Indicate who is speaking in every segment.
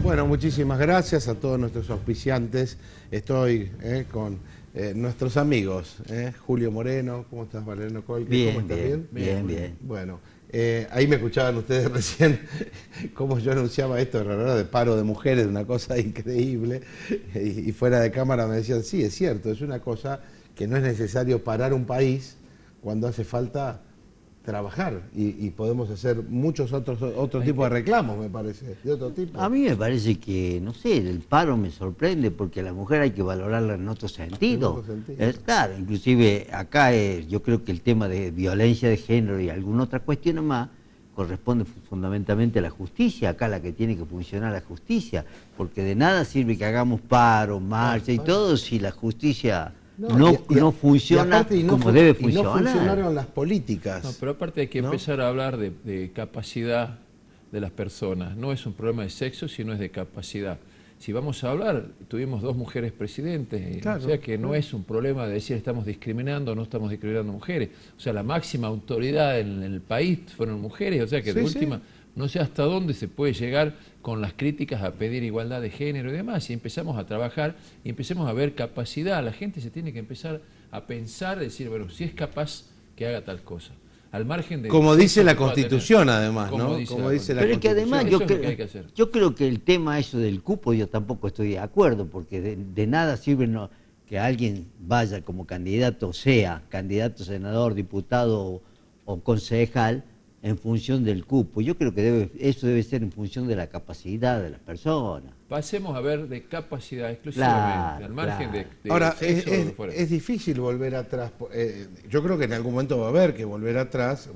Speaker 1: Bueno, muchísimas gracias a todos nuestros auspiciantes. Estoy con nuestros amigos. Julio Moreno, ¿cómo estás, Valeriano Colque?
Speaker 2: Bien,
Speaker 1: ¿Cómo estás?
Speaker 2: bien.
Speaker 1: Bueno, ahí me escuchaban ustedes recién cómo yo anunciaba esto de paro de mujeres, una cosa increíble. Y fuera de cámara me decían, sí, es cierto, es una cosa que no es necesario parar un país cuando hace falta trabajar y podemos hacer muchos otros tipos de reclamos, me parece, de otro tipo.
Speaker 2: A mí me parece que, no sé, el paro me sorprende porque a la mujer hay que valorarla en otro sentido. Claro, inclusive acá yo creo que el tema de violencia de género y alguna otra cuestión más corresponde fundamentalmente a la justicia, acá la que tiene que funcionar la justicia, porque de nada sirve que hagamos paro, marcha y todo si la justicia no funciona como debe funcionar.
Speaker 1: Y no funcionaron las políticas.
Speaker 3: No, pero aparte hay que empezar a hablar de capacidad de las personas. No es un problema de sexo, sino es de capacidad. Si vamos a hablar, tuvimos 2 mujeres presidentes, claro, o sea que no es un problema de decir estamos discriminando o no estamos discriminando mujeres. O sea, la máxima autoridad en el país fueron mujeres, o sea que de última... No sé hasta dónde se puede llegar con las críticas a pedir igualdad de género y demás. Si empezamos a trabajar y empecemos a ver capacidad, la gente se tiene que empezar a pensar, decir, bueno, si es capaz que haga tal cosa. Al margen de...
Speaker 1: Como dice la Constitución, además, ¿no?
Speaker 2: Como dice la Constitución. Pero es que además yo creo que el tema eso del cupo yo tampoco estoy de acuerdo, porque de nada sirve que alguien vaya como candidato, sea candidato, senador, diputado o concejal, en función del cupo. Yo creo que eso debe ser en función de la capacidad de las personas.
Speaker 3: Pasemos a ver de capacidad exclusivamente, al margen de
Speaker 1: ahora, es difícil volver atrás. Yo creo que en algún momento va a haber que volver atrás,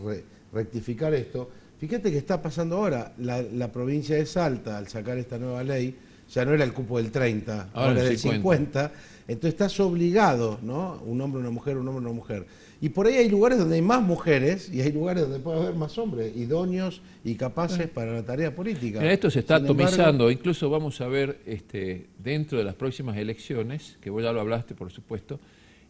Speaker 1: rectificar esto. Fíjate que está pasando ahora. La provincia de Salta, al sacar esta nueva ley, ya no era el cupo del 30, ahora es del 50. Entonces estás obligado, ¿no? Un hombre, una mujer, un hombre, una mujer. Y por ahí hay lugares donde hay más mujeres y hay lugares donde puede haber más hombres, idóneos y capaces para la tarea política.
Speaker 3: Mira, esto se está atomizando, incluso vamos a ver dentro de las próximas elecciones, que vos ya lo hablaste por supuesto,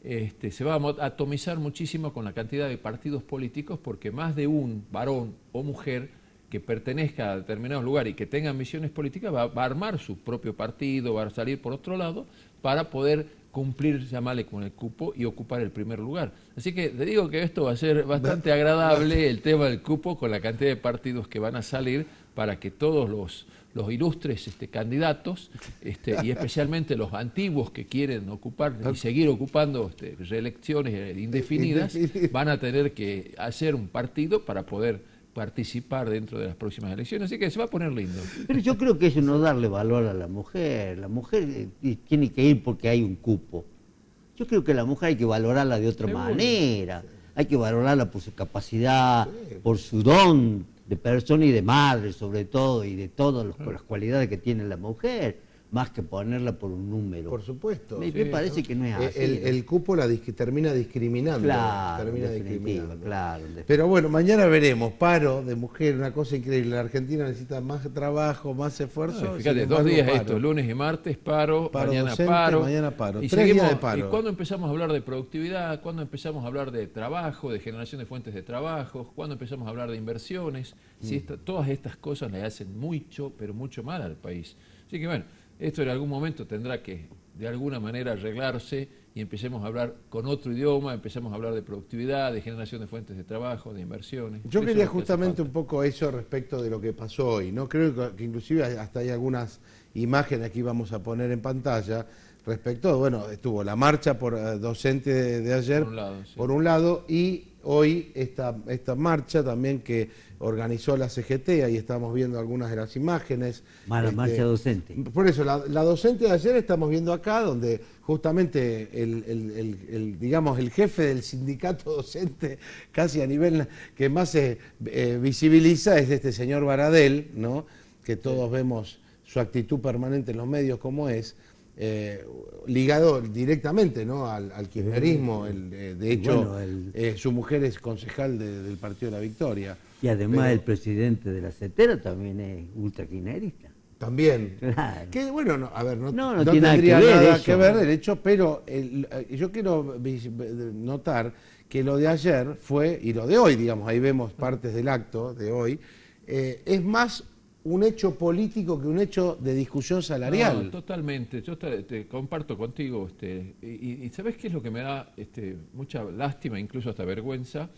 Speaker 3: se va a atomizar muchísimo con la cantidad de partidos políticos, porque más de un varón o mujer que pertenezca a determinados lugares y que tenga misiones políticas va a armar su propio partido, va a salir por otro lado para poder cumplir, llamarle con el cupo y ocupar el primer lugar. Así que te digo que esto va a ser bastante agradable, el tema del cupo, con la cantidad de partidos que van a salir para que todos los ilustres candidatos, y especialmente los antiguos que quieren ocupar y seguir ocupando reelecciones indefinidas, van a tener que hacer un partido para poder participar dentro de las próximas elecciones, así que se va a poner lindo.
Speaker 2: Pero yo creo que eso no darle valor a la mujer tiene que ir porque hay un cupo. Yo creo que la mujer hay que valorarla de otra manera, hay que valorarla por su capacidad, por su don de persona y de madre sobre todo, y de todas las cualidades que tiene la mujer, más que ponerla por un número.
Speaker 1: Por supuesto.
Speaker 2: Me parece que no es así.
Speaker 1: El cupo termina discriminando.
Speaker 2: Claro,
Speaker 1: claro. Pero bueno, mañana veremos. Paro de mujer, una cosa increíble. La Argentina necesita más trabajo, más esfuerzo.
Speaker 3: Fíjate, 2 días esto, lunes y martes paro mañana
Speaker 1: docente,
Speaker 3: paro.
Speaker 1: Mañana paro.
Speaker 3: Y
Speaker 1: 3 días de paro.
Speaker 3: ¿Y cuándo empezamos a hablar de productividad? ¿Cuándo empezamos a hablar de trabajo, de generación de fuentes de trabajo? ¿Cuándo empezamos a hablar de inversiones? Si todas estas cosas le hacen mucho, pero mucho mal al país. Así que bueno, esto en algún momento tendrá que, de alguna manera, arreglarse y empecemos a hablar con otro idioma, empecemos a hablar de productividad, de generación de fuentes de trabajo, de inversiones.
Speaker 1: Yo quería justamente un poco eso respecto de lo que pasó hoy, ¿no? Creo que inclusive hasta hay algunas imágenes que vamos a poner en pantalla respecto, bueno, estuvo la marcha por docente de ayer, por un lado, y hoy esta marcha también que organizó la CGT, ahí estamos viendo algunas de las imágenes.
Speaker 2: La marcha docente.
Speaker 1: Por eso, la docente de ayer estamos viendo acá, donde justamente digamos, el jefe del sindicato docente, casi a nivel que más se visibiliza, es este señor Baradel, ¿no? Que todos vemos su actitud permanente en los medios como es. Ligado directamente, ¿no? al kirchnerismo, de hecho su mujer es concejal del Partido de la Victoria.
Speaker 2: Y además el presidente de la CETERA también es ultrakirchnerista.
Speaker 1: También.
Speaker 2: Claro.
Speaker 1: Que bueno, no
Speaker 2: tiene
Speaker 1: tendría nada que ver
Speaker 2: eso.
Speaker 1: el hecho, pero yo quiero notar que lo de ayer fue, y lo de hoy, digamos, ahí vemos partes del acto de hoy, es más un hecho político que un hecho de discusión salarial.
Speaker 3: No, totalmente, yo te comparto contigo, y ¿sabés qué es lo que me da mucha lástima, incluso hasta vergüenza?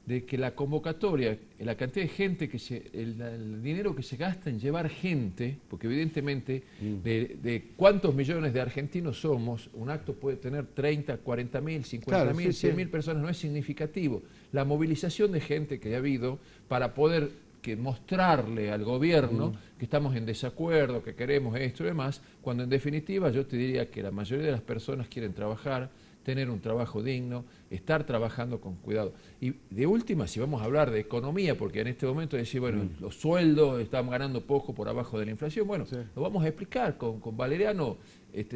Speaker 3: De que la convocatoria, la cantidad de gente, el dinero que se gasta en llevar gente, porque evidentemente de cuántos millones de argentinos somos, un acto puede tener 30, 40 mil, 50 mil, 100 mil personas, no es significativo. La movilización de gente que ha habido para poder mostrarle al gobierno que estamos en desacuerdo, que queremos esto y demás, cuando en definitiva yo te diría que la mayoría de las personas quieren trabajar, tener un trabajo digno, estar trabajando con cuidado. Y de última, si vamos a hablar de economía, porque en este momento decir, bueno, los sueldos estamos ganando poco por abajo de la inflación, bueno, lo vamos a explicar con Valeriano,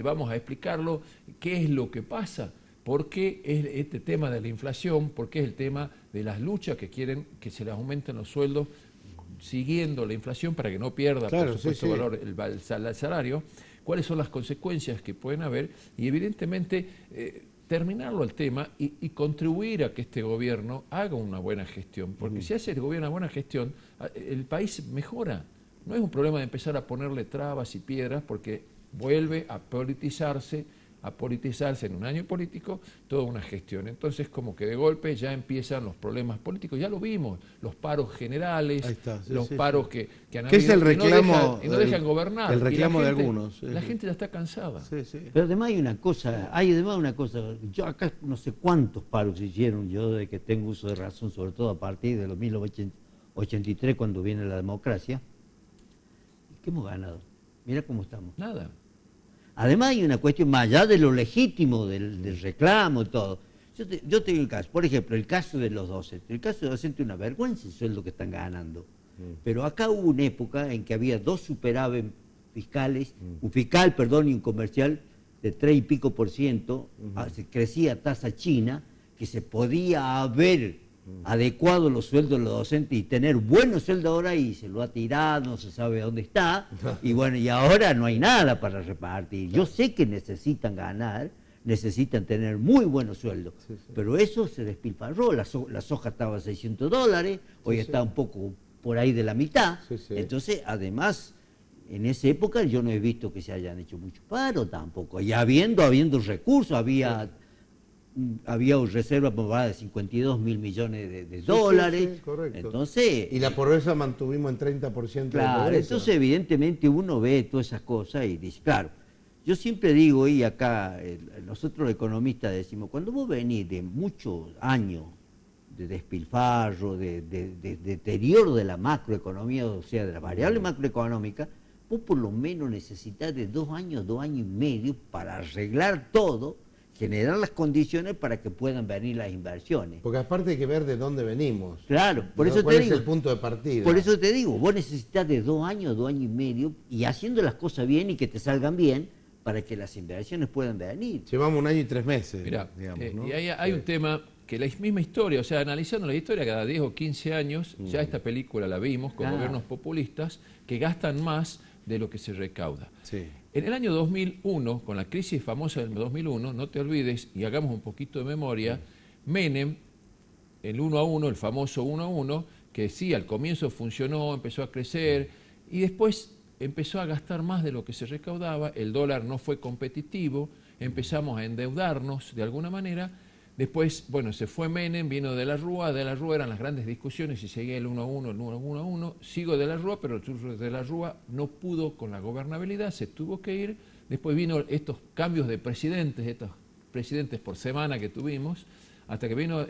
Speaker 3: vamos a explicarlo, qué es lo que pasa, por qué es este tema de la inflación, por qué es el tema de las luchas que quieren que se les aumenten los sueldos siguiendo la inflación para que no pierda, por supuesto, valor el salario, cuáles son las consecuencias que pueden haber y evidentemente terminarlo el tema y contribuir a que este gobierno haga una buena gestión, porque si hace el gobierno una buena gestión, el país mejora. No es un problema de empezar a ponerle trabas y piedras, porque vuelve a politizarse en un año político toda una gestión. Entonces, como que de golpe ya empiezan los problemas políticos, ya lo vimos, los paros generales, paros que han habido,
Speaker 1: es el reclamo,
Speaker 3: y no dejan gobernar.
Speaker 1: El reclamo
Speaker 3: de
Speaker 1: algunos.
Speaker 3: La gente ya está cansada.
Speaker 2: Pero además hay una cosa, yo acá no sé cuántos paros hicieron yo de que tengo uso de razón, sobre todo a partir de los 1983 cuando viene la democracia. ¿Qué hemos ganado? Mira cómo estamos.
Speaker 3: Nada.
Speaker 2: Además hay una cuestión más allá de lo legítimo, del reclamo y todo. Yo te digo el caso, por ejemplo, el caso de los docentes. El caso de los docentes es una vergüenza el sueldo que están ganando. Pero acá hubo una época en que había dos superávit fiscales, un fiscal, y un comercial de 3 y pico %, se crecía tasa china, que se podía haber adecuado los sueldos de los docentes y tener buenos sueldos ahora, y se lo ha tirado, no se sabe dónde está, y bueno, y ahora no hay nada para repartir. Yo sé que necesitan ganar, necesitan tener muy buenos sueldos, pero eso se despilfarró. La soja estaba a $600, hoy está un poco por ahí de la mitad. Entonces, además, en esa época yo no he visto que se hayan hecho mucho paro tampoco, y habiendo recursos, había reserva de 52 mil millones de dólares.
Speaker 1: Correcto.
Speaker 2: Entonces,
Speaker 1: y la pobreza mantuvimos en 30% de pobreza.
Speaker 2: Entonces evidentemente uno ve todas esas cosas y dice, claro, yo siempre digo, y acá nosotros los economistas decimos, cuando vos venís de muchos años de despilfarro, de deterioro de la macroeconomía, o sea, de la variable macroeconómica, vos por lo menos necesitas de 2 años, 2 años y medio para arreglar todo, generar las condiciones para que puedan venir las inversiones.
Speaker 1: Porque aparte hay que ver de dónde venimos.
Speaker 2: Claro, por eso te
Speaker 1: ¿Cuál
Speaker 2: digo.
Speaker 1: es el punto de partida?
Speaker 2: Por eso te digo, vos necesitas de 2 años, 2 años y medio, y haciendo las cosas bien y que te salgan bien, para que las inversiones puedan venir.
Speaker 1: Llevamos 1 año y 3 meses.
Speaker 3: Mirá,
Speaker 1: digamos, ¿no?
Speaker 3: y hay un tema que la misma historia, o sea, analizando la historia cada 10 o 15 años, ya esta película la vimos con gobiernos populistas que gastan más de lo que se recauda. En el año 2001, con la crisis famosa del 2001, no te olvides, y hagamos un poquito de memoria, Menem, el 1 a 1, el famoso 1 a 1, que sí, al comienzo funcionó, empezó a crecer, y después empezó a gastar más de lo que se recaudaba, el dólar no fue competitivo, empezamos a endeudarnos de alguna manera. Después, bueno, se fue Menem, vino De la Rúa eran las grandes discusiones si seguía el 1 a 1, el 1 a 1, sigo De la Rúa, pero el De la Rúa no pudo con la gobernabilidad, se tuvo que ir. Después vino estos cambios de presidentes, estos presidentes por semana que tuvimos, hasta que vino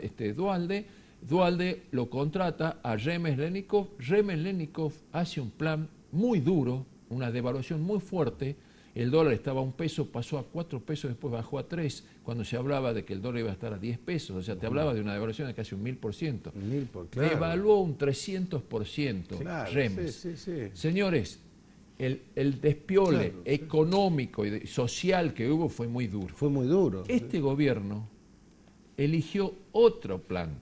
Speaker 3: Duhalde lo contrata a Remes Lenikov hace un plan muy duro, una devaluación muy fuerte. El dólar estaba a $1, pasó a 4 pesos, después bajó a 3, cuando se hablaba de que el dólar iba a estar a 10 pesos, o sea, te hablaba de una devaluación de casi un 1000%.
Speaker 1: Claro.
Speaker 3: Devaluó un 300%,
Speaker 1: claro,
Speaker 3: Remes.
Speaker 1: sí.
Speaker 3: Señores, el despiole económico y social que hubo fue muy duro.
Speaker 1: Fue muy duro.
Speaker 3: Este gobierno eligió otro plan,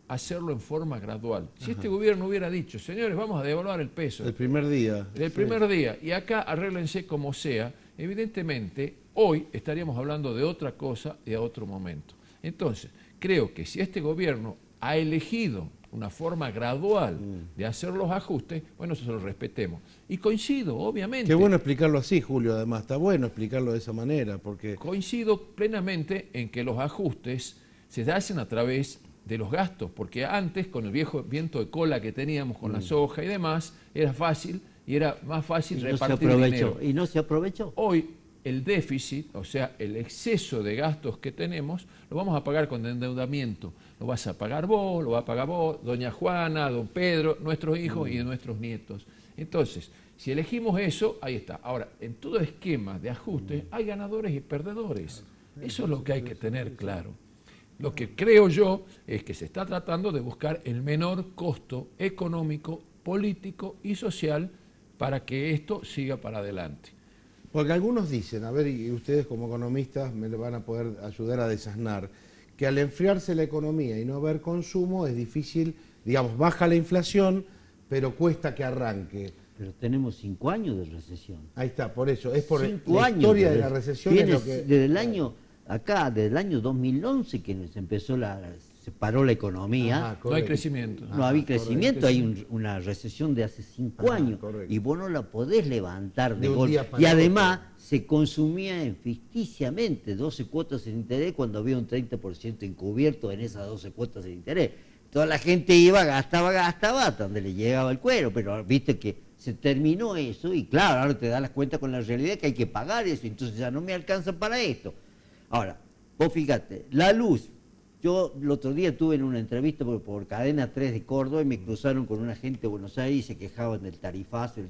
Speaker 3: hacerlo en forma gradual. Si este gobierno hubiera dicho, señores, vamos a devaluar el peso.
Speaker 1: El primer día.
Speaker 3: El primer día, y acá arréglense como sea, evidentemente hoy estaríamos hablando de otra cosa y a otro momento. Entonces, creo que si este gobierno ha elegido una forma gradual de hacer los ajustes, bueno, eso se lo respetemos. Y coincido, obviamente.
Speaker 1: Qué bueno explicarlo así, Julio, además. Está bueno explicarlo de esa manera, porque...
Speaker 3: Coincido plenamente en que los ajustes se hacen a través de los gastos, porque antes, con el viejo viento de cola que teníamos con la soja y demás, era fácil y era más fácil repartir dinero.
Speaker 2: ¿Y no se aprovechó?
Speaker 3: Hoy, el déficit, o sea, el exceso de gastos que tenemos, lo vamos a pagar con endeudamiento. Lo vas a pagar vos, lo va a pagar vos, doña Juana, don Pedro, nuestros hijos y nuestros nietos. Entonces, si elegimos eso, ahí está. Ahora, en todo esquema de ajuste hay ganadores y perdedores. Eso es lo que hay que tener claro. Lo que creo yo es que se está tratando de buscar el menor costo económico, político y social para que esto siga para adelante.
Speaker 1: Porque algunos dicen, a ver, y ustedes como economistas me lo van a poder ayudar a desasnar, que al enfriarse la economía y no haber consumo es difícil, digamos, baja la inflación, pero cuesta que arranque.
Speaker 2: Pero tenemos 5 años de recesión.
Speaker 1: Ahí está, por eso, es por
Speaker 2: 5
Speaker 1: la
Speaker 2: años
Speaker 1: historia de la recesión. Es lo que...
Speaker 2: Desde el año, desde el año 2011 que se empezó se paró la economía.
Speaker 1: Ajá,
Speaker 3: no hay crecimiento.
Speaker 2: No había crecimiento, hay una recesión de hace 5 años.
Speaker 1: Correcto.
Speaker 2: Y vos no la podés levantar de
Speaker 1: un
Speaker 2: golpe.
Speaker 1: día para
Speaker 2: Y además
Speaker 1: otro.
Speaker 2: se consumía ficticiamente 12 cuotas de interés cuando había un 30% encubierto en esas 12 cuotas de interés. Toda la gente iba, gastaba, hasta donde le llegaba el cuero, pero viste que se terminó eso y claro, ahora te das las cuenta con la realidad que hay que pagar eso, entonces ya no me alcanza para esto. Ahora, vos fíjate, la luz. Yo el otro día estuve en una entrevista por Cadena 3 de Córdoba y me cruzaron con una gente de Buenos Aires y se quejaban del tarifazo.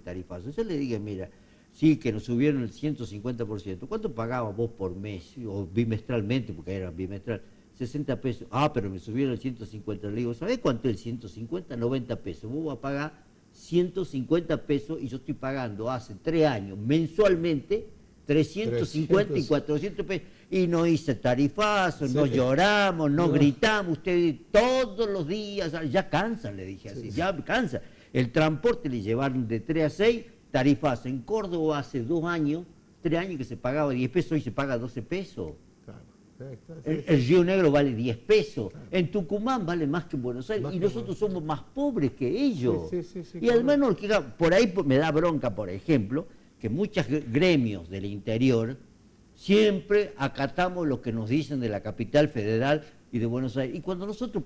Speaker 2: Yo le dije, mira, sí, que nos subieron el 150%. ¿Cuánto pagabas vos por mes? O bimestralmente, porque era bimestral. 60 pesos. Ah, pero me subieron el 150. Le digo, ¿sabés cuánto es el 150? 90 pesos. Vos vas a pagar 150 pesos y yo estoy pagando hace 3 años mensualmente 350 y 400 pesos. Y no hice tarifazo, no lloramos, no gritamos, ustedes todos los días, ya cansan, le dije así, ya cansa. El transporte le llevaron de 3 a 6, tarifazo. En Córdoba hace 2 años, 3 años que se pagaba 10 pesos, hoy se paga 12 pesos. El Río Negro vale 10 pesos. Claro. En Tucumán vale más que en Buenos Aires. Y nosotros somos más pobres que ellos. Y además, por ahí me da bronca, por ejemplo, que muchos gremios del interior siempre acatamos lo que nos dicen de la capital federal y de Buenos Aires. Y cuando nosotros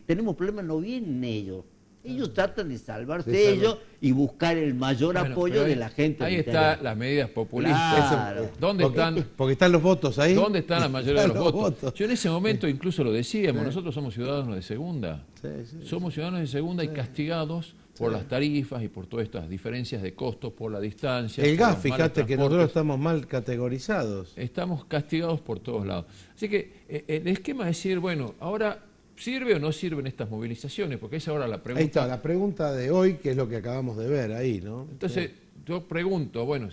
Speaker 2: tenemos problemas, no vienen ellos. Ellos tratan de salvarse ellos y buscar el mayor apoyo de la gente.
Speaker 3: Ahí están las medidas populistas.
Speaker 2: Claro.
Speaker 1: Porque están los votos ahí.
Speaker 3: ¿Dónde están la mayoría de los votos? Yo en ese momento incluso lo decíamos, nosotros somos ciudadanos de segunda. Somos ciudadanos de segunda y castigados por las tarifas y por todas estas diferencias de costos, por la distancia.
Speaker 1: El gas, fíjate que nosotros estamos mal categorizados.
Speaker 3: Estamos castigados por todos lados. Así que el esquema es decir, bueno, ahora... ¿Sirve o no sirven estas movilizaciones? Porque esa es ahora la pregunta.
Speaker 1: Ahí está, la pregunta de hoy, que es lo que acabamos de ver ahí, ¿no?
Speaker 3: Entonces, yo pregunto, bueno,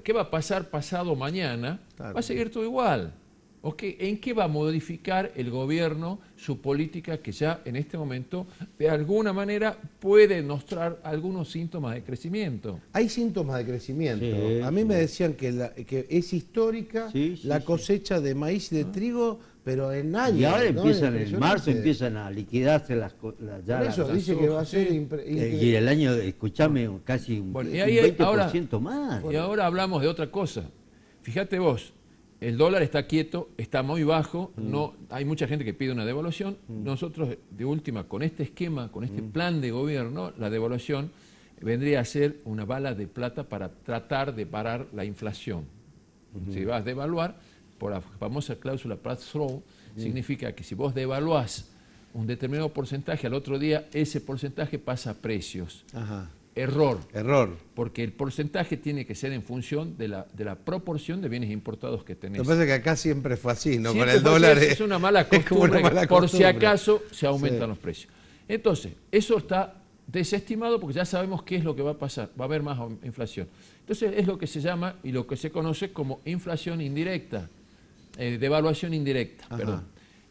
Speaker 3: ¿qué va a pasar pasado mañana? Claro. ¿Va a seguir todo igual? ¿O en qué va a modificar el gobierno su política que ya en este momento, de alguna manera, puede mostrar algunos síntomas de crecimiento?
Speaker 1: Hay síntomas de crecimiento. A mí me decían que es histórica la cosecha de maíz y de trigo, pero en años.
Speaker 2: Y ahora en marzo empiezan a liquidarse las
Speaker 1: eso dice que va a ser
Speaker 2: y el año, escuchame, casi un 20% más.
Speaker 3: Y ahora hablamos de otra cosa. Fíjate vos, el dólar está quieto, está muy bajo, no hay mucha gente que pide una devaluación. Nosotros, de última, con este esquema, con este plan de gobierno, la devaluación vendría a ser una bala de plata para tratar de parar la inflación. Si vas a devaluar, por la famosa cláusula pass-through, significa que si vos devaluás un determinado porcentaje, al otro día ese porcentaje pasa a precios.
Speaker 1: Ajá.
Speaker 3: Error.
Speaker 1: Porque
Speaker 3: el porcentaje tiene que ser en función de la proporción de bienes importados que tenés.
Speaker 1: Lo que pasa es que acá siempre fue así, ¿no?
Speaker 3: Siempre
Speaker 1: con el dólar
Speaker 3: es una mala costumbre, por si acaso se aumentan los precios. Entonces, eso está desestimado porque ya sabemos qué es lo que va a pasar. Va a haber más inflación. Entonces, es lo que se llama y lo que se conoce como inflación indirecta. Devaluación indirecta, perdón.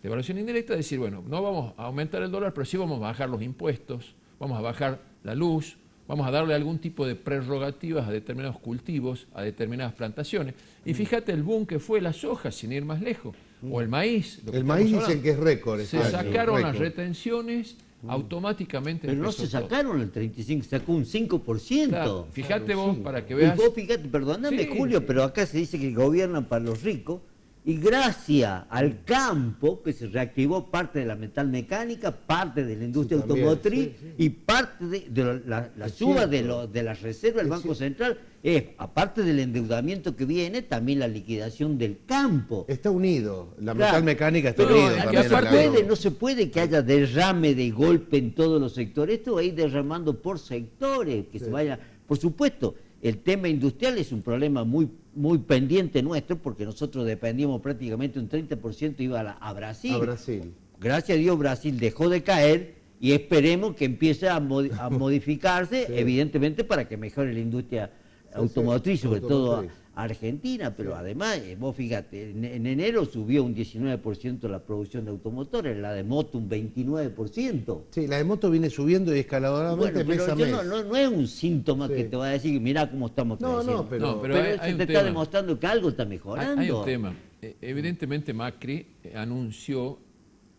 Speaker 3: Devaluación indirecta es decir, bueno, no vamos a aumentar el dólar, pero sí vamos a bajar los impuestos, vamos a bajar la luz, vamos a darle algún tipo de prerrogativas a determinados cultivos, a determinadas plantaciones. Y fíjate el boom que fue la soja, sin ir más lejos, o el maíz.
Speaker 1: El maíz dicen que es récord.
Speaker 3: Se sacaron las retenciones automáticamente
Speaker 2: Pero no
Speaker 3: empezó
Speaker 2: se
Speaker 3: todo.
Speaker 2: sacaron el 35, sacó un 5%.
Speaker 3: Claro, fíjate vos,
Speaker 1: sí.
Speaker 3: para que
Speaker 2: Y
Speaker 3: veas...
Speaker 2: vos fíjate, perdóname
Speaker 3: Sí,
Speaker 2: Julio,
Speaker 3: sí.
Speaker 2: pero acá se dice que gobiernan para los ricos y gracias al campo que se reactivó parte de la metalmecánica, parte de la industria
Speaker 1: Sí, también,
Speaker 2: automotriz
Speaker 1: sí, sí.
Speaker 2: y parte de la
Speaker 1: Es
Speaker 2: suba
Speaker 1: cierto.
Speaker 2: de las reservas del
Speaker 1: Es
Speaker 2: Banco
Speaker 1: cierto.
Speaker 2: Central, es, aparte del endeudamiento que viene, también la liquidación del campo.
Speaker 1: Está unido, la
Speaker 2: Claro.
Speaker 1: mecánica está
Speaker 2: Pero
Speaker 1: unida
Speaker 3: aquí
Speaker 1: también.
Speaker 3: aparte
Speaker 2: no se puede que haya derrame de golpe en todos los sectores, esto va a ir derramando por sectores, que se vaya, por supuesto, el tema industrial es un problema muy pendiente nuestro, porque nosotros dependíamos prácticamente un 30% iba a Brasil.
Speaker 1: A Brasil.
Speaker 2: Gracias a Dios Brasil dejó de caer y esperemos que empiece a modificarse,
Speaker 1: Sí.
Speaker 2: evidentemente para que mejore la industria automotriz, sobre todo
Speaker 1: automotriz.
Speaker 2: Argentina, pero además, vos fíjate, en enero subió un 19% la producción de automotores, la de moto un 29%.
Speaker 1: Sí, la de moto viene subiendo y escalonadamente
Speaker 2: Bueno,
Speaker 1: mes a
Speaker 2: pero
Speaker 1: mes.
Speaker 2: no es un síntoma
Speaker 1: Sí.
Speaker 2: que te va a decir, mirá cómo estamos
Speaker 1: No,
Speaker 2: creciendo.
Speaker 1: no, pero-
Speaker 3: No, pero
Speaker 2: Pero
Speaker 3: hay
Speaker 2: eso
Speaker 3: un
Speaker 2: te está
Speaker 3: tema.
Speaker 2: demostrando que algo está mejorando.
Speaker 3: Hay un tema. Evidentemente Macri anunció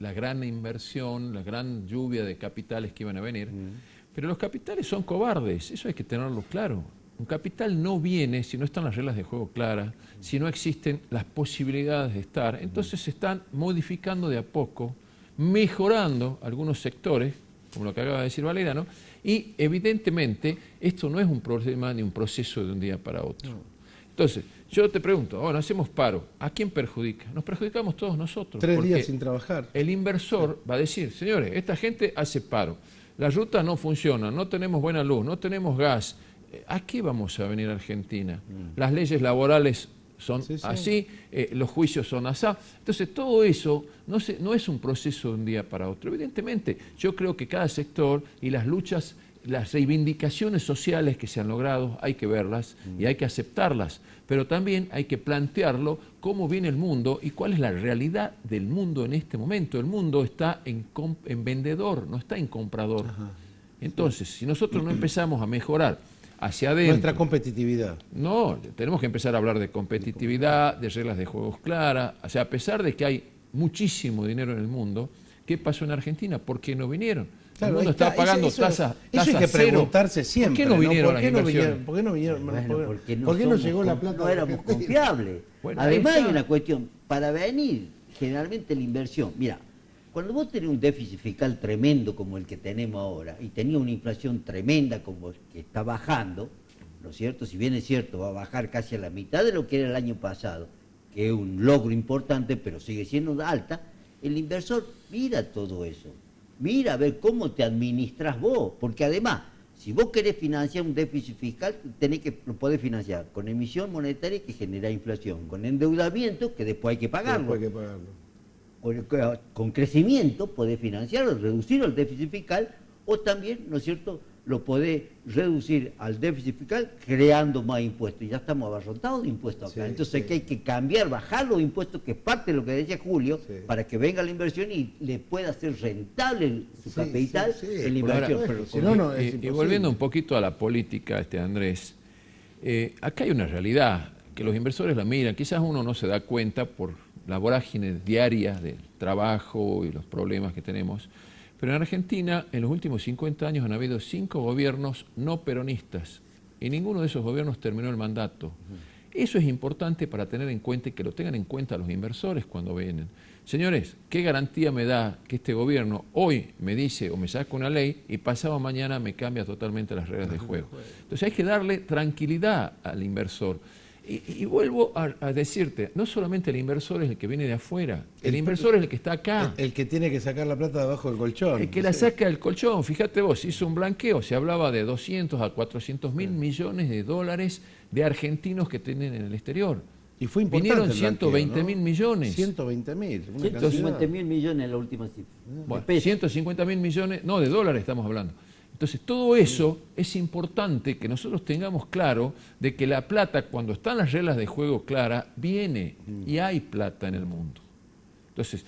Speaker 3: la gran inversión, la gran lluvia de capitales que iban a venir, pero los capitales son cobardes, eso hay que tenerlo claro. Un capital no viene si no están las reglas de juego claras, si no existen las posibilidades de estar. Entonces se están modificando de a poco, mejorando algunos sectores, como lo que acaba de decir Valeriano, y evidentemente esto no es un problema ni un proceso de un día para otro. Entonces, yo te pregunto, ahora hacemos paro, ¿a quién perjudica? Nos perjudicamos todos nosotros.
Speaker 1: 3
Speaker 3: porque
Speaker 1: días sin trabajar.
Speaker 3: el inversor va a decir, señores, esta gente hace paro, las rutas no funcionan, no tenemos buena luz, no tenemos gas, ¿a qué vamos a venir a Argentina? Las leyes laborales son
Speaker 1: Sí, sí.
Speaker 3: así, los juicios son así. Entonces, todo eso no es un proceso de un día para otro. Evidentemente, yo creo que cada sector y las luchas, las reivindicaciones sociales que se han logrado, hay que verlas y hay que aceptarlas, pero también hay que plantearlo cómo viene el mundo y cuál es la realidad del mundo en este momento. El mundo está en vendedor, no está en comprador. Entonces, si nosotros no empezamos a mejorar hacia adentro...
Speaker 1: Nuestra competitividad.
Speaker 3: No, tenemos que empezar a hablar de competitividad, de reglas de juegos claras. O sea, a pesar de que hay muchísimo dinero en el mundo, ¿qué pasó en Argentina? ¿Por qué no vinieron?
Speaker 1: Claro,
Speaker 3: el mundo
Speaker 1: ahí está.
Speaker 3: está pagando
Speaker 1: Eso
Speaker 3: tasas
Speaker 1: hay que
Speaker 3: cero.
Speaker 1: preguntarse siempre.
Speaker 3: ¿Por qué no vinieron
Speaker 1: ¿Por qué
Speaker 3: las
Speaker 1: no
Speaker 3: inversiones?
Speaker 1: vinieron? ¿Por qué no vinieron?
Speaker 2: Bueno, porque
Speaker 1: ¿Por qué no
Speaker 2: somos
Speaker 1: llegó la plata?
Speaker 2: No
Speaker 1: de
Speaker 2: éramos
Speaker 1: Argentina?
Speaker 2: confiables.
Speaker 3: Bueno, ahí
Speaker 2: Además hay
Speaker 3: está.
Speaker 2: una cuestión, para venir, generalmente la inversión, mira, cuando vos tenés un déficit fiscal tremendo como el que tenemos ahora, y tenía una inflación tremenda como que está bajando, ¿no es cierto? Si bien es cierto, va a bajar casi a la mitad de lo que era el año pasado, que es un logro importante, pero sigue siendo alta, el inversor mira todo eso. Mira a ver cómo te administras vos, porque además, si vos querés financiar un déficit fiscal, lo podés financiar con emisión monetaria que genera inflación, con endeudamiento que después hay que pagarlo,
Speaker 1: Después hay que pagarlo.
Speaker 2: con crecimiento podés financiarlo, reducir el déficit fiscal, o también, ¿no es cierto?, lo podés reducir al déficit fiscal creando más impuestos. Y ya estamos abarrotados de impuestos acá.
Speaker 1: Sí,
Speaker 2: Entonces
Speaker 1: sí.
Speaker 2: que hay que cambiar, bajar los impuestos, que es parte de lo que decía Julio,
Speaker 1: Sí.
Speaker 2: para que venga la inversión y le pueda hacer rentable su
Speaker 1: Sí,
Speaker 2: capital
Speaker 1: sí, sí.
Speaker 2: en la
Speaker 1: Por
Speaker 2: inversión.
Speaker 1: ahora,
Speaker 2: Pero
Speaker 1: si no, no, es
Speaker 3: y
Speaker 1: imposible.
Speaker 3: volviendo un poquito a la política, Andrés, acá hay una realidad que los inversores la miran, quizás uno no se da cuenta por la vorágine diaria del trabajo y los problemas que tenemos, pero en Argentina en los últimos 50 años han habido 5 gobiernos no peronistas y ninguno de esos gobiernos terminó el mandato. Eso es importante para tener en cuenta y que lo tengan en cuenta los inversores cuando vienen. Señores, ¿qué garantía me da que este gobierno hoy me dice o me saca una ley y pasado mañana me cambia totalmente las reglas de juego? Entonces hay que darle tranquilidad al inversor. Y vuelvo a decirte, no solamente el inversor es el que viene de afuera, el inversor es el que está acá.
Speaker 1: El que tiene que sacar la plata debajo del colchón.
Speaker 3: El que la saca del colchón, fíjate vos, hizo un blanqueo, se hablaba de 200 a 400 mil millones de dólares de argentinos que tienen en el exterior.
Speaker 1: Y fue importante.
Speaker 3: Vinieron
Speaker 1: el blanqueo,
Speaker 3: 120 mil
Speaker 1: ¿no?
Speaker 3: millones.
Speaker 1: 120.000.
Speaker 2: 150.000 millones en la última cifra.
Speaker 3: Bueno,
Speaker 2: De pesos.
Speaker 3: 150 mil millones, no, de dólares estamos hablando. Entonces, todo eso es importante que nosotros tengamos claro de que la plata, cuando están las reglas de juego claras, viene y hay plata en el mundo. Entonces,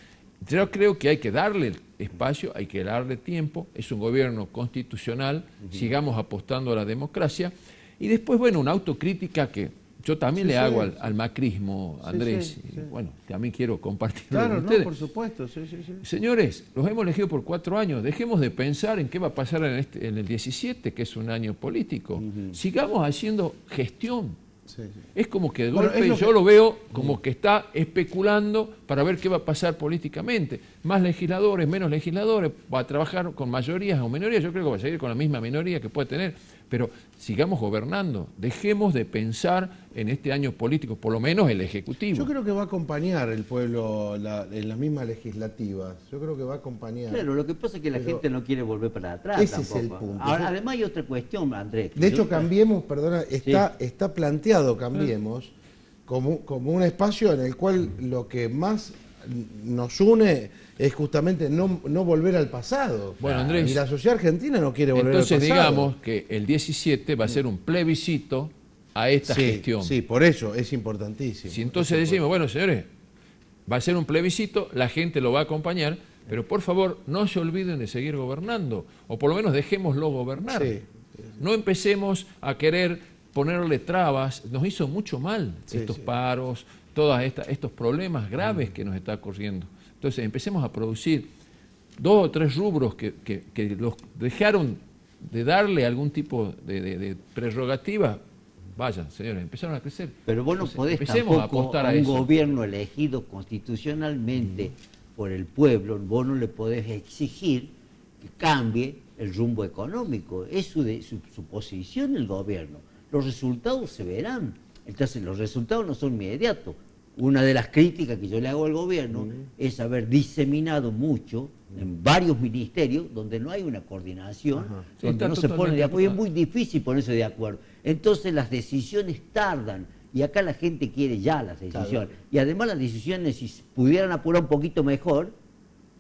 Speaker 3: yo creo que hay que darle espacio, hay que darle tiempo, es un gobierno constitucional, sigamos apostando a la democracia y después, bueno, una autocrítica que yo también
Speaker 1: Sí,
Speaker 3: le
Speaker 1: sí,
Speaker 3: hago
Speaker 1: sí.
Speaker 3: al macrismo, Andrés,
Speaker 1: sí,
Speaker 3: y
Speaker 1: sí.
Speaker 3: bueno, también quiero compartirlo
Speaker 1: Claro,
Speaker 3: con
Speaker 1: no,
Speaker 3: ustedes.
Speaker 1: por supuesto, sí.
Speaker 3: Señores, los hemos elegido por 4 años, dejemos de pensar en qué va a pasar en el 17, que es un año político. Sigamos haciendo gestión.
Speaker 1: Sí.
Speaker 3: Es como que de
Speaker 1: Bueno,
Speaker 3: golpe
Speaker 1: es lo
Speaker 3: yo
Speaker 1: que-
Speaker 3: lo veo como que está especulando para ver qué va a pasar políticamente. Más legisladores, menos legisladores, va a trabajar con mayorías o minorías, yo creo que va a seguir con la misma minoría que puede tener, pero sigamos gobernando, dejemos de pensar en este año político, por lo menos el Ejecutivo.
Speaker 1: Yo creo que va a acompañar el pueblo en las mismas legislativas. Yo creo que va a acompañar.
Speaker 2: Claro, lo que pasa es que la
Speaker 1: Pero
Speaker 2: gente no quiere volver para atrás
Speaker 1: ese
Speaker 2: tampoco.
Speaker 1: es el punto.
Speaker 2: Ahora, además hay otra cuestión, Andrés.
Speaker 1: De hecho, Cambiemos, perdona, está planteado Cambiemos como un espacio en el cual lo que más nos une es justamente no volver al pasado.
Speaker 3: Bueno, Andrés,
Speaker 1: y la sociedad argentina no quiere volver
Speaker 3: entonces
Speaker 1: al pasado.
Speaker 3: digamos que el 17 va a ser un plebiscito a esta gestión.
Speaker 1: Sí, por eso es importantísimo.
Speaker 3: Si entonces decimos, bueno, señores, va a ser un plebiscito, la gente lo va a acompañar, pero por favor no se olviden de seguir gobernando, o por lo menos dejémoslo gobernar.
Speaker 1: Sí.
Speaker 3: No empecemos a querer ponerle trabas, nos hizo mucho mal estos
Speaker 1: sí.
Speaker 3: paros, todos estos problemas graves que nos está ocurriendo. Entonces empecemos a producir 2 o 3 rubros que los dejaron de darle algún tipo de prerrogativa. Vayan, señores, empezaron a crecer.
Speaker 2: Pero vos no
Speaker 3: Entonces,
Speaker 2: podés
Speaker 3: empecemos a
Speaker 2: tampoco
Speaker 3: apostar
Speaker 2: a
Speaker 3: a
Speaker 2: un
Speaker 3: eso.
Speaker 2: gobierno elegido constitucionalmente por el pueblo, vos no le podés exigir que cambie el rumbo económico. Es su posición el gobierno. Los resultados se verán. Entonces los resultados no son inmediatos. Una de las críticas que yo le hago al gobierno es haber diseminado mucho en varios ministerios donde no hay una coordinación,
Speaker 3: Sí,
Speaker 2: donde
Speaker 3: está
Speaker 2: no se pone de acuerdo. Y es muy
Speaker 3: totalmente
Speaker 2: difícil ponerse de acuerdo. Entonces las decisiones tardan y acá la gente quiere ya las decisiones. Y además las decisiones, si pudieran apurar un poquito mejor,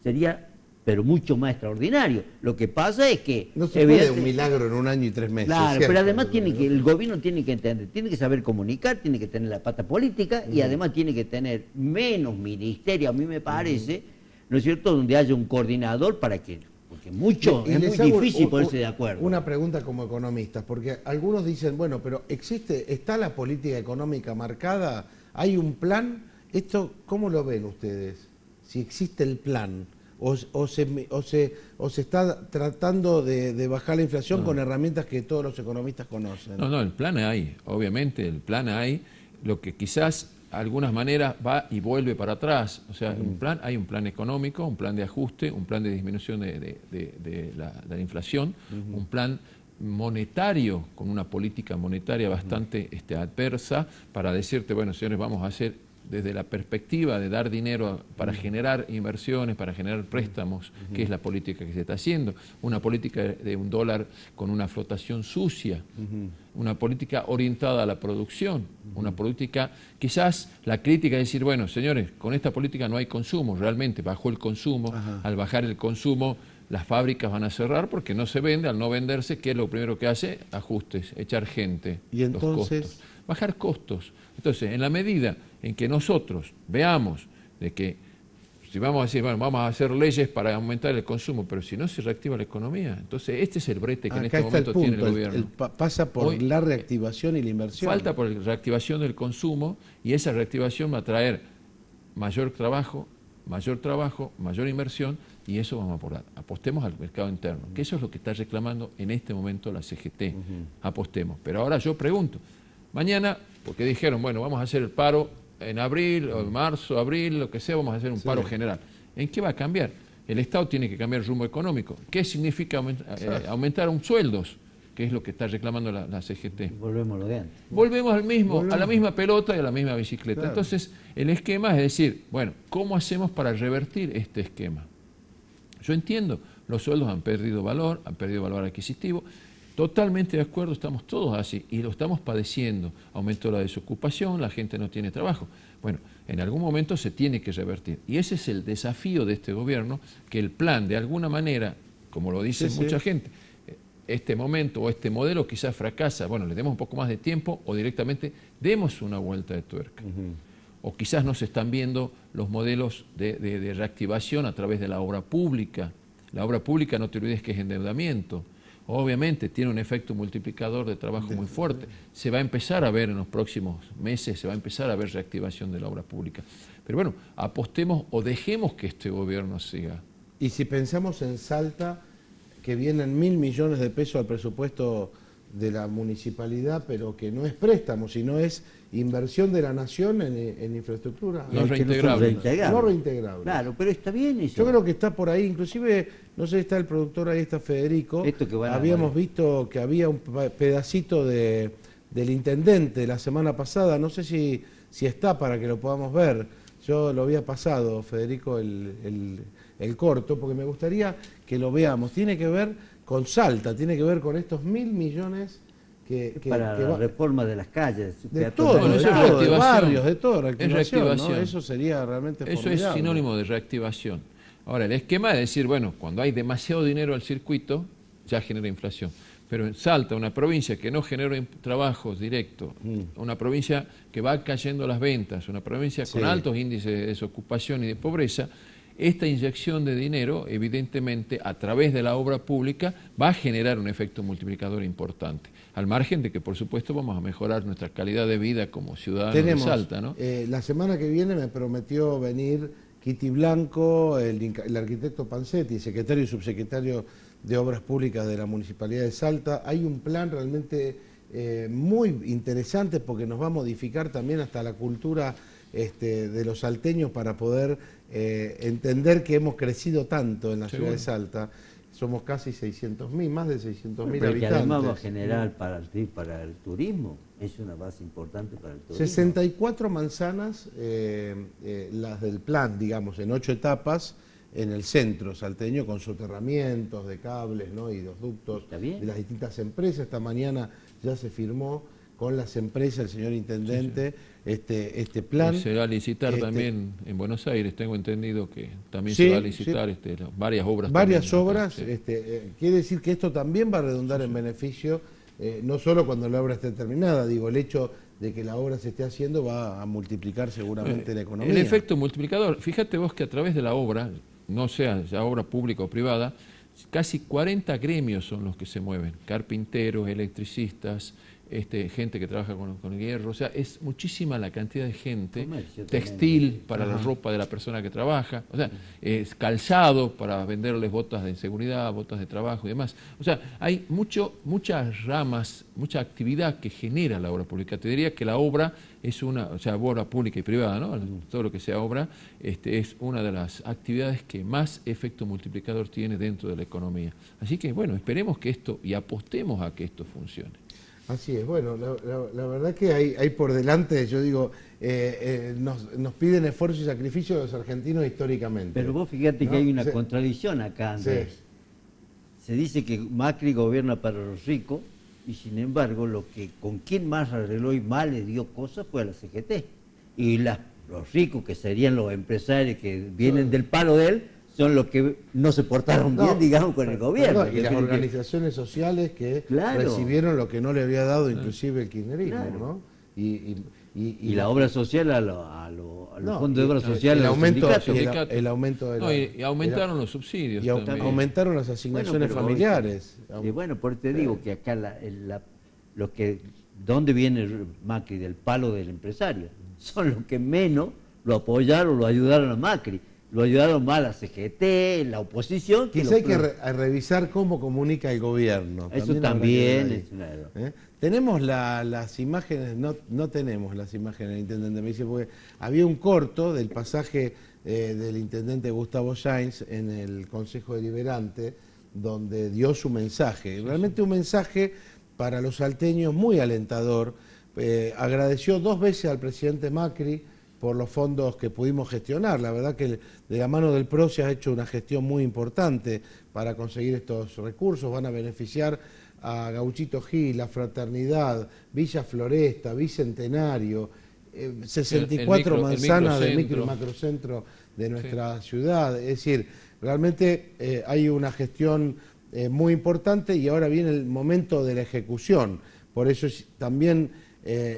Speaker 2: sería pero mucho más extraordinario. Lo que pasa es que
Speaker 1: No se puede un milagro en 1 año y 3 meses.
Speaker 2: claro,
Speaker 1: ¿cierto?
Speaker 2: pero además el gobierno tiene que entender, tiene que saber comunicar, tiene que tener la pata política y además tiene que tener menos ministerio, a mí me parece, ¿no es cierto?, donde haya un coordinador para que, porque mucho,
Speaker 1: Y
Speaker 2: es
Speaker 1: les
Speaker 2: muy
Speaker 1: hago
Speaker 2: difícil ponerse de acuerdo.
Speaker 1: Una pregunta como economistas, porque algunos dicen, bueno, pero está la política económica marcada, hay un plan, esto, ¿cómo lo ven ustedes? Si existe el plan, o se está tratando de bajar la inflación con herramientas que todos los economistas conocen.
Speaker 3: No, el plan hay, obviamente, el plan hay, lo que quizás de algunas maneras va y vuelve para atrás. O sea, hay un plan económico, un plan de ajuste, un plan de disminución de la inflación, un plan monetario, con una política monetaria bastante adversa, para decirte, bueno, señores, vamos a hacer desde la perspectiva de dar dinero para generar inversiones, para generar préstamos, que es la política que se está haciendo, una política de un dólar con una flotación sucia, una política orientada a la producción, una política, quizás la crítica es decir, bueno, señores, con esta política no hay consumo, realmente bajó el consumo, al bajar el consumo las fábricas van a cerrar porque no se vende, al no venderse, ¿qué es lo primero que hace? Ajustes, echar gente,
Speaker 1: y entonces
Speaker 3: los costos, bajar costos. Entonces, en la medida en que nosotros veamos de que, si vamos a decir, bueno, vamos a hacer leyes para aumentar el consumo, pero si no se reactiva la economía, entonces este es el brete que en este momento tiene el gobierno.
Speaker 1: Pasa por
Speaker 3: Hoy,
Speaker 1: la reactivación y la inversión.
Speaker 3: Falta por la reactivación del consumo y esa reactivación va a traer mayor trabajo, mayor inversión y eso vamos a aportar. Apostemos al mercado interno, que eso es lo que está reclamando en este momento la CGT. Apostemos. Pero ahora yo pregunto, mañana, porque dijeron, bueno, vamos a hacer el paro en abril, o en marzo, abril, lo que sea, vamos a hacer un paro general. ¿En qué va a cambiar? El Estado tiene que cambiar el rumbo económico. ¿Qué significa aumentar un sueldos? Que es lo que está reclamando la CGT.
Speaker 2: Volvemos a lo de antes.
Speaker 3: Volvemos a la misma pelota y a la misma bicicleta.
Speaker 1: Claro.
Speaker 3: Entonces, el esquema es decir, bueno, ¿cómo hacemos para revertir este esquema? Yo entiendo, los sueldos han perdido valor adquisitivo, totalmente de acuerdo, estamos todos así y lo estamos padeciendo. Aumentó la desocupación, la gente no tiene trabajo. Bueno, en algún momento se tiene que revertir. Y ese es el desafío de este gobierno, que el plan, de alguna manera, como lo dice mucha gente, este momento o este modelo quizás fracasa. Bueno, le demos un poco más de tiempo o directamente demos una vuelta de tuerca. O quizás no se están viendo los modelos de reactivación a través de la obra pública. La obra pública, no te olvides que es endeudamiento. obviamente tiene un efecto multiplicador de trabajo muy fuerte. Se va a empezar a ver en los próximos meses, se va a empezar a ver reactivación de la obra pública. Pero bueno, apostemos o dejemos que este gobierno siga.
Speaker 1: Y si pensamos en Salta, que vienen 1.000 millones de pesos al presupuesto de la municipalidad, pero que no es préstamo, sino es inversión de la nación en infraestructura.
Speaker 3: No reintegrable.
Speaker 1: No reintegrable.
Speaker 2: Claro, pero está bien eso.
Speaker 1: Yo creo que está por ahí, inclusive, no sé si está el productor ahí, está Federico. Habíamos visto que había un pedacito del intendente la semana pasada, no sé si está para que lo podamos ver. Yo lo había pasado, Federico, el corto, porque me gustaría que lo veamos. Tiene que ver con Salta, tiene que ver con estos 1.000 millones
Speaker 2: para la reforma de las calles,
Speaker 1: de todo, de barrios, de todo,
Speaker 3: reactivación,
Speaker 1: ¿no? Eso sería realmente formidable.
Speaker 3: Eso es sinónimo de reactivación. Ahora, el esquema es decir, bueno, cuando hay demasiado dinero al circuito, ya genera inflación. Pero en Salta, una provincia que no genera trabajos directos, una provincia que va cayendo las ventas, una provincia con altos índices de desocupación y de pobreza, esta inyección de dinero, evidentemente, a través de la obra pública, va a generar un efecto multiplicador importante. Al margen de que, por supuesto, vamos a mejorar nuestra calidad de vida como ciudadanos de Salta, ¿no?
Speaker 1: La semana que viene me prometió venir Kitty Blanco, el arquitecto Pancetti, secretario y subsecretario de Obras Públicas de la Municipalidad de Salta. Hay un plan realmente muy interesante porque nos va a modificar también hasta la cultura de los salteños para poder entender que hemos crecido tanto en la ciudad de Salta. Somos casi 600.000, más de 600.000 habitantes.
Speaker 2: Que además va a generar para el turismo, es una base importante para el turismo.
Speaker 1: 64 manzanas, las del plan, digamos, en 8 etapas, en el centro salteño, con soterramientos de cables, ¿no? Y los ductos de las distintas empresas. Esta mañana ya se firmó con las empresas, el señor intendente, este plan.
Speaker 3: Y se va a licitar también en Buenos Aires, tengo entendido que también se va a licitar varias obras.
Speaker 1: Varias obras, quiere decir que esto también va a redundar en beneficio, no solo cuando la obra esté terminada, digo, el hecho de que la obra se esté haciendo va a multiplicar seguramente la economía.
Speaker 3: El efecto multiplicador, fíjate vos que a través de la obra, no sea ya obra pública o privada, casi 40 gremios son los que se mueven, carpinteros, electricistas, gente que trabaja con el hierro, o sea, es muchísima la cantidad de gente, textil para la ropa de la persona que trabaja, o sea, es calzado para venderles botas de seguridad, botas de trabajo y demás. O sea, hay muchas ramas, mucha actividad que genera la obra pública. Te diría que la obra es obra pública y privada, ¿no? Todo lo que sea obra, es una de las actividades que más efecto multiplicador tiene dentro de la economía. Así que, bueno, esperemos que y apostemos a que esto funcione.
Speaker 1: Así es, bueno, la verdad que hay por delante, yo digo, nos piden esfuerzo y sacrificio de los argentinos históricamente.
Speaker 2: Pero vos fíjate que hay una contradicción acá, Andrés. Sí. Se dice que Macri gobierna para los ricos y sin embargo con quien más arregló y más le dio cosas fue a la CGT. Y los ricos, que serían los empresarios que vienen del palo de él, son los que no se portaron bien, digamos, con el gobierno.
Speaker 1: Y las organizaciones sociales que recibieron lo que no le había dado inclusive el kirchnerismo, ¿no?
Speaker 2: Y la obra social a los fondos de obra social,
Speaker 1: el aumento de
Speaker 3: y aumentaron los subsidios.
Speaker 1: Y aumentaron las asignaciones familiares.
Speaker 2: Y bueno, por eso te digo que acá ¿dónde viene Macri? Del palo del empresario. Son los que menos lo apoyaron, lo ayudaron a Macri. Lo ayudaron más la CGT, la oposición.
Speaker 1: Quizá hay que revisar cómo comunica el gobierno.
Speaker 2: Eso también.
Speaker 1: Tenemos las imágenes, no tenemos las imágenes del intendente, me dice, porque había un corto del pasaje del intendente Gustavo Sáenz en el Consejo Deliberante, donde dio su mensaje. Realmente un mensaje para los salteños muy alentador. Agradeció 2 veces al presidente Macri por los fondos que pudimos gestionar. La verdad que de la mano del PRO se ha hecho una gestión muy importante para conseguir estos recursos. Van a beneficiar a Gauchito Gil, La Fraternidad, Villa Floresta, Bicentenario, 64 manzanas del micro y macrocentro de nuestra ciudad. Es decir, realmente hay una gestión muy importante y ahora viene el momento de la ejecución. Por eso es también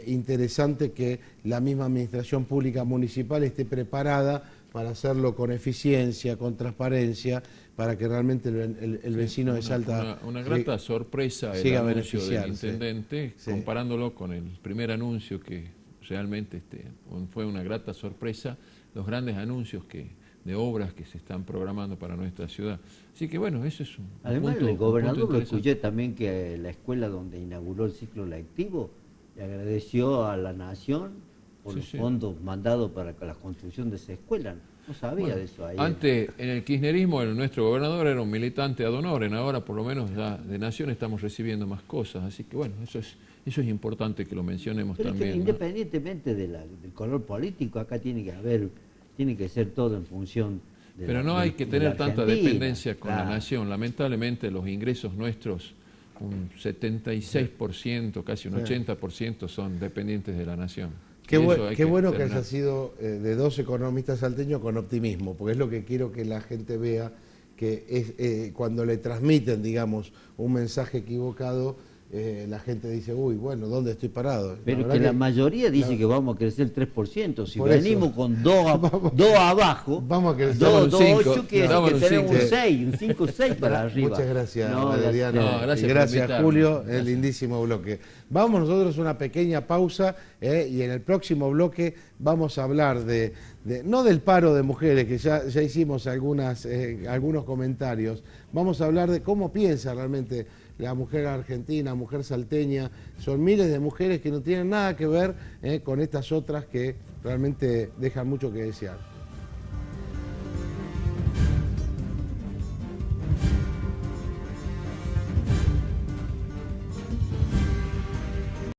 Speaker 1: interesante que la misma administración pública municipal esté preparada para hacerlo con eficiencia, con transparencia, para que realmente el vecino de Salta...
Speaker 3: Una grata sorpresa el
Speaker 1: siga
Speaker 3: anuncio del
Speaker 1: beneficiarse.
Speaker 3: intendente,
Speaker 1: Sí.
Speaker 3: comparándolo con el primer anuncio que realmente fue una grata sorpresa, los grandes anuncios de obras que se están programando para nuestra ciudad. Así que bueno, eso es un
Speaker 2: Además,
Speaker 3: punto,
Speaker 2: el gobernador
Speaker 3: un punto
Speaker 2: lo
Speaker 3: interesante.
Speaker 2: escuché también que la escuela donde inauguró el ciclo lectivo le agradeció a la Nación por
Speaker 3: Sí,
Speaker 2: los
Speaker 3: sí.
Speaker 2: fondos mandados para la construcción de esa escuela. No sabía
Speaker 3: Bueno,
Speaker 2: de eso ayer.
Speaker 3: antes, en el kirchnerismo, nuestro gobernador era un militante ad honorem, ahora por lo menos ya de Nación estamos recibiendo más cosas, así que bueno, eso es importante que lo mencionemos
Speaker 2: Pero es que
Speaker 3: también, ¿no?
Speaker 2: independientemente del color político, acá tiene que ser todo en función de
Speaker 3: Pero no hay que
Speaker 2: de la
Speaker 3: tener tanta
Speaker 2: Argentina.
Speaker 3: dependencia con la
Speaker 2: Claro.
Speaker 3: Nación. Lamentablemente los ingresos nuestros, un 76%, casi un 80% son dependientes de la Nación.
Speaker 1: Qué,
Speaker 3: Y eso hay
Speaker 1: qué bueno que
Speaker 3: terminar.
Speaker 1: haya sido de dos economistas salteños con optimismo, porque es lo que quiero que la gente vea, que es cuando le transmiten, digamos, un mensaje equivocado, la gente dice, uy, bueno, ¿dónde estoy parado?
Speaker 2: Pero que la mayoría dice que vamos a crecer el 3%. Si
Speaker 1: Por
Speaker 2: venimos
Speaker 1: eso.
Speaker 2: con dos abajo,
Speaker 1: Vamos a crecer.
Speaker 3: Damos un
Speaker 2: 2,8
Speaker 3: cinco,
Speaker 2: quiere decir
Speaker 3: damos
Speaker 2: que
Speaker 3: un
Speaker 2: tenemos un
Speaker 3: cinco.
Speaker 2: 6, un 5 6 para arriba.
Speaker 1: Muchas gracias,
Speaker 2: No,
Speaker 1: Adriano.
Speaker 3: No, gracias
Speaker 1: y
Speaker 3: por
Speaker 1: gracias,
Speaker 3: invitarme.
Speaker 1: Julio, el
Speaker 3: Gracias.
Speaker 1: lindísimo bloque. Vamos nosotros a una pequeña pausa y en el próximo bloque vamos a hablar no del paro de mujeres, que ya hicimos algunos comentarios, vamos a hablar de cómo piensa realmente la mujer argentina, mujer salteña. Son miles de mujeres que no tienen nada que ver con estas otras que realmente dejan mucho que desear.